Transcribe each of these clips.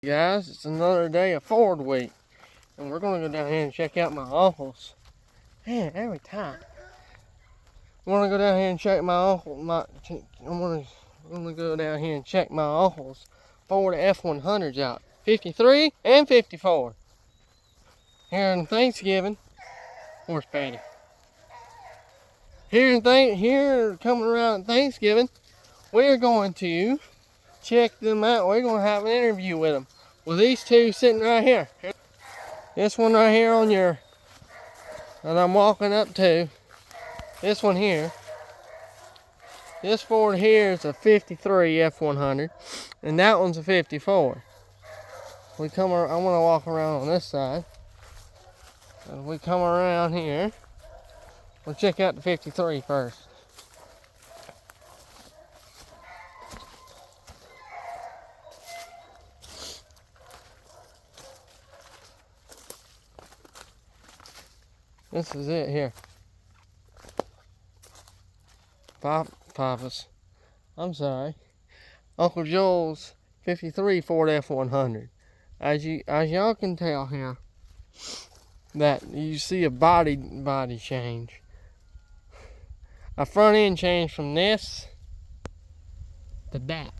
Guys, it's another day of Ford week, and we're gonna go down here and check out my uncle's. Man, every time I want to go down here and check my uncle. I'm gonna go down here and check my uncle's Ford F100s out, 53 and 54. Here in Thanksgiving, horse patty. Here coming around Thanksgiving, we're going to check them out. We're gonna have an interview with them. With these two sitting right here. This one right here on your, that I'm walking up to. This one here. This Ford here is a 53 F100, and that one's a 54. I want to walk around on this side. And we come around here. We'll check out the 53 first. This is it here. Papa's. I'm sorry. Uncle Joel's 53 Ford F100. As y'all can tell here, that you see a body change. A front end change from this to that.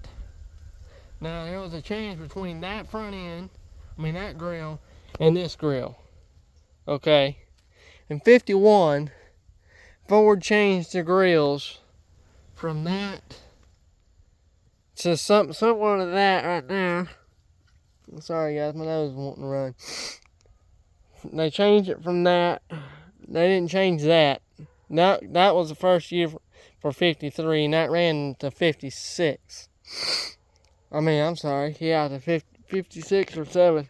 Now there was a change between that front end, that grill, and this grill. Okay. In 51, Ford changed the grills from that to somewhat of that right there. I'm sorry guys, my nose is wanting to run. They changed it from that. They didn't change that. That was the first year for 53, and that ran to 56. I'm sorry. Yeah, to 56 or 7.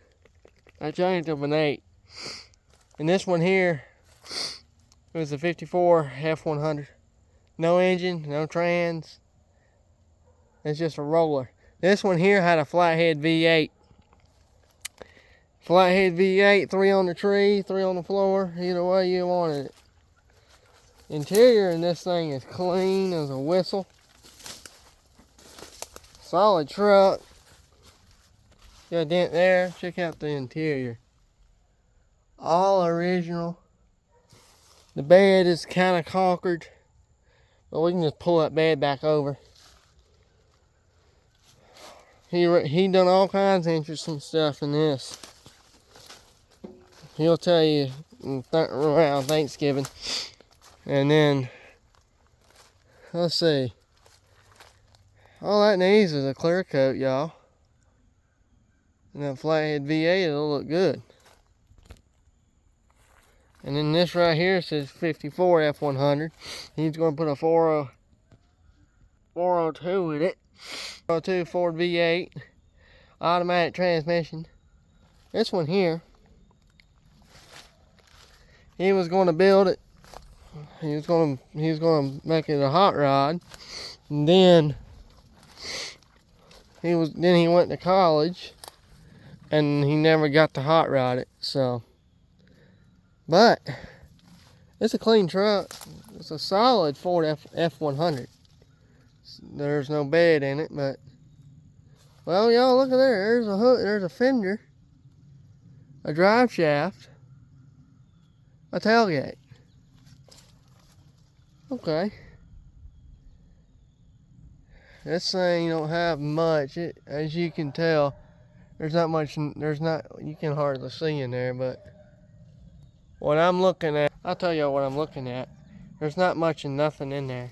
I changed them an 8. And this one here, it was a 54 F100. No engine, no trans. It's just a roller. This one here had a flathead V8. Flathead V8, 3 on the tree, 3 on the floor. Either way you wanted it. Interior in this thing is clean as a whistle. Solid truck. Got a dent there. Check out the interior. All original. The bed is kind of conquered, but we can just pull that bed back over. He done all kinds of interesting stuff in this. He'll tell you around Thanksgiving. And then, let's see. All that needs is a clear coat, y'all. And that flathead V8 will look good. And then this right here says 54 F100. He's going to put a 402 in it. 402 Ford V8. Automatic transmission. This one here, he was going to build it. He was going to make it a hot rod. And then he went to college, and he never got to hot rod it. So, but it's a clean truck. It's a solid Ford F100. There's no bed in it, but well, y'all look at there. There's a hook. There's a fender, a drive shaft, a tailgate. Okay. This thing don't have much. As you can tell, there's not much. You can hardly see in there, but what I'm looking at, I'll tell you what I'm looking at. There's not much and nothing in there.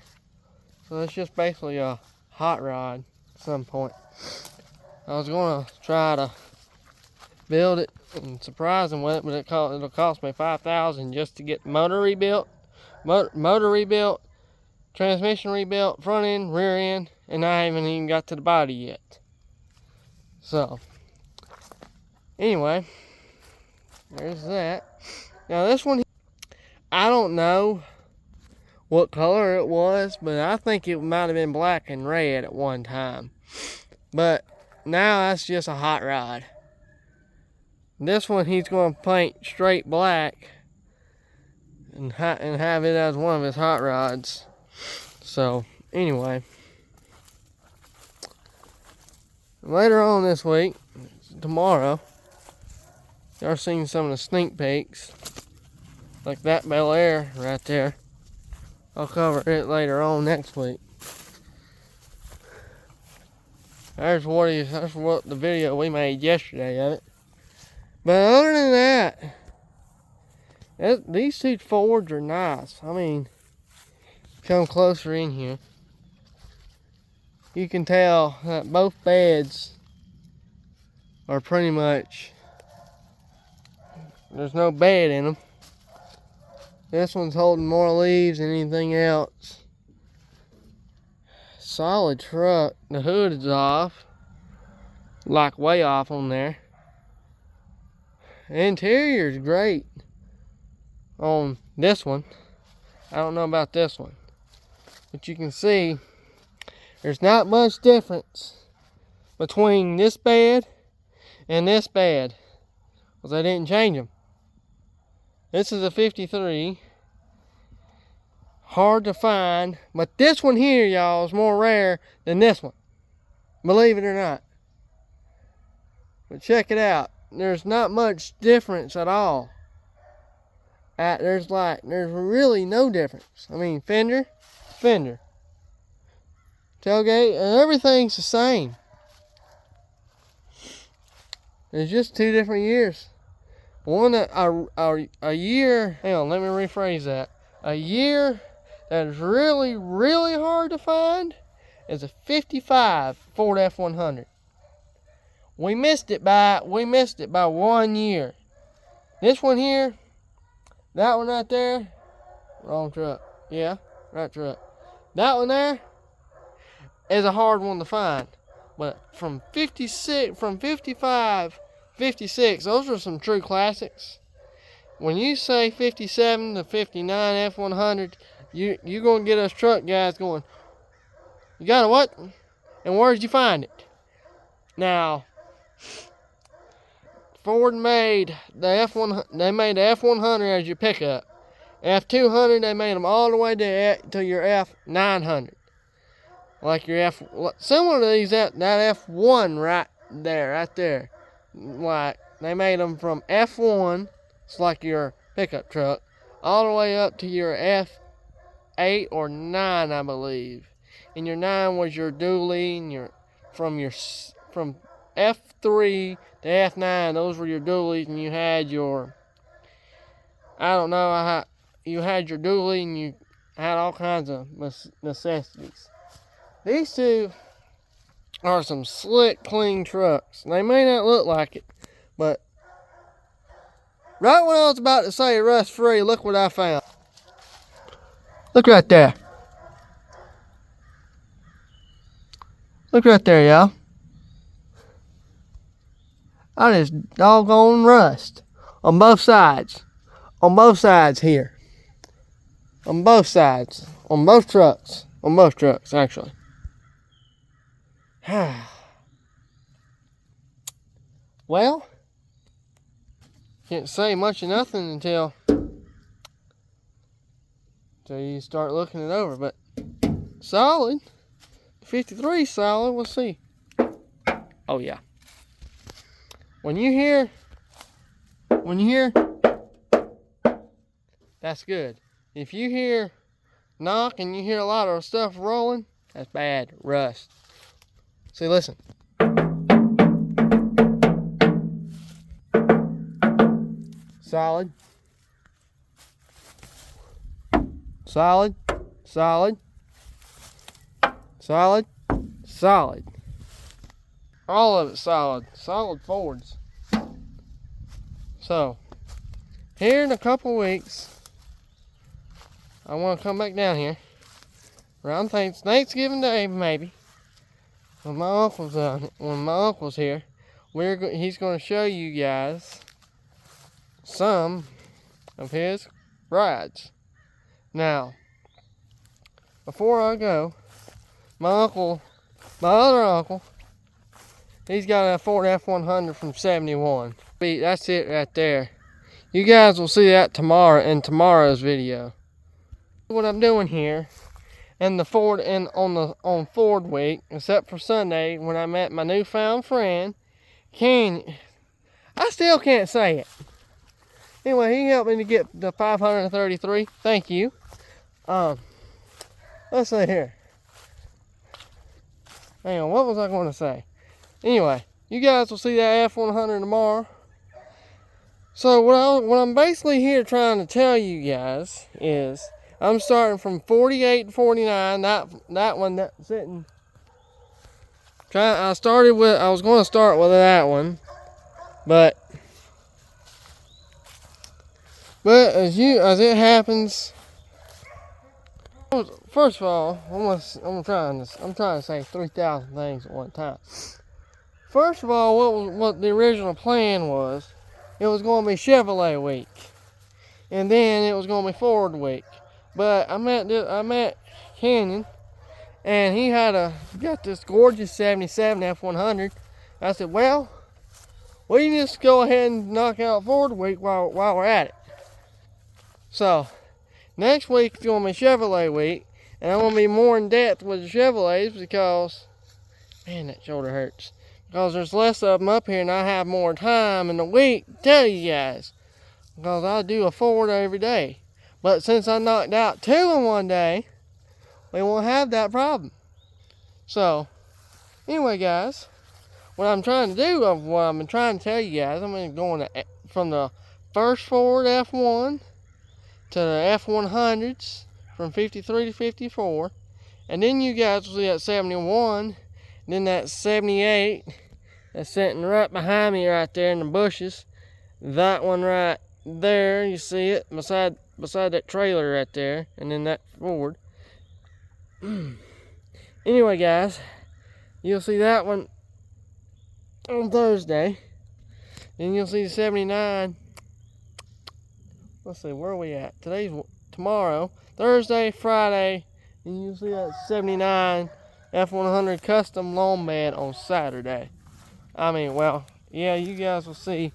So it's just basically a hot rod at some point. I was going to try to build it and surprise them with it, but it'll cost me $5,000 just to get the motor rebuilt, transmission rebuilt, front end, rear end, and I haven't even got to the body yet. So, anyway, there's that. Now this one, I don't know what color it was, but I think it might have been black and red at one time. But now that's just a hot rod. This one he's going to paint straight black and have it as one of his hot rods. So, anyway, later on this week, tomorrow. Y'all seen some of the sneak peeks. Like that Bel Air right there. I'll cover it later on next week. That's what the video we made yesterday of it. But other than that, these two Fords are nice. I mean, come closer in here. You can tell that both beds are pretty much, there's no bed in them. This one's holding more leaves than anything else. Solid truck. The hood is off. Like way off on there. The interior is great on this one. I don't know about this one. But you can see there's not much difference between this bed and this bed. Because they didn't change them. This is a 53. Hard to find. But this one here, y'all, is more rare than this one. Believe it or not. But check it out. There's not much difference at all. There's really no difference. I mean, fender. Tailgate, and everything's the same. It's just two different years. One a year, hang on, let me rephrase that. A year that is really, really hard to find is a 55 Ford F100. We missed it by 1 year. This one here, that one right there, wrong truck. Yeah, right truck. That one there is a hard one to find. But from 55, 56, those are some true classics. When you say 57 to 59 F100, you're going to get us truck guys going, you got a what? And where did you find it? Now, Ford made the F100 as your pickup. F200, they made them all the way to your F900. Like your similar to these, that F1 right there. Like, they made them from F1, it's like your pickup truck, all the way up to your F8 or 9, I believe. And your 9 was your dually, and from F3 to F9, those were your dualies, and you had your, you had your dually, and you had all kinds of necessities. These two are some slick, clean trucks. They may not look like it, but right when I was about to say rust free, look what I found. Look right there. Look right there, y'all. That is doggone rust on both sides. On both sides here. On both sides. On both trucks. On both trucks, actually. Well, can't say much of nothing until you start looking it over, but solid. 53 solid, we'll see. Oh yeah. When you hear, that's good. If you hear knock and you hear a lot of stuff rolling, that's bad, rust. See, listen. Solid. Solid. Solid. Solid. Solid. All of it solid. Solid Fords. So, here in a couple weeks, I want to come back down here. Around Thanksgiving Day, maybe. When my uncle's here, he's going to show you guys some of his rides. Now, before I go, my other uncle, he's got a Ford F100 from 71. That's it right there. You guys will see that tomorrow in tomorrow's video. What I'm doing here, and the Ford on Ford week, except for Sunday when I met my newfound friend. I still can't say it. Anyway, he helped me to get the 533. Thank you. Let's see here. Hang on, what was I going to say? Anyway, you guys will see that F100 tomorrow. So what I'm basically here trying to tell you guys is I'm starting from 48 to 49. That one that's sitting. I was going to start with that one, but as it happens. First of all, I'm trying to say 3,000 things at one time. First of all, what the original plan was, it was going to be Chevrolet week, and then it was going to be Ford week. But I met Canyon, and he got this gorgeous 77 F100. I said, well, we can just go ahead and knock out Ford week while we're at it. So next week is going to be Chevrolet week, and I'm going to be more in depth with the Chevrolets because, man, that shoulder hurts. Because there's less of them up here, and I have more time in the week to tell you guys. Because I do a Ford every day. But since I knocked out 2 in one day, we won't have that problem. So, anyway, guys, what I'm trying to do, what I'm trying to tell you guys, I'm going from the first Ford F1 to the F100s from 53 to 54, and then you guys will see that 71, and then that 78 that's sitting right behind me right there in the bushes. That one right there, you see it beside that trailer right there, and then that Ford. Anyway, guys, you'll see that one on Thursday. Then you'll see the 79. Let's see, where are we at? Tomorrow, Thursday, Friday, and you'll see that 79 F100 custom lawn bed on Saturday. I mean, well, yeah, you guys will see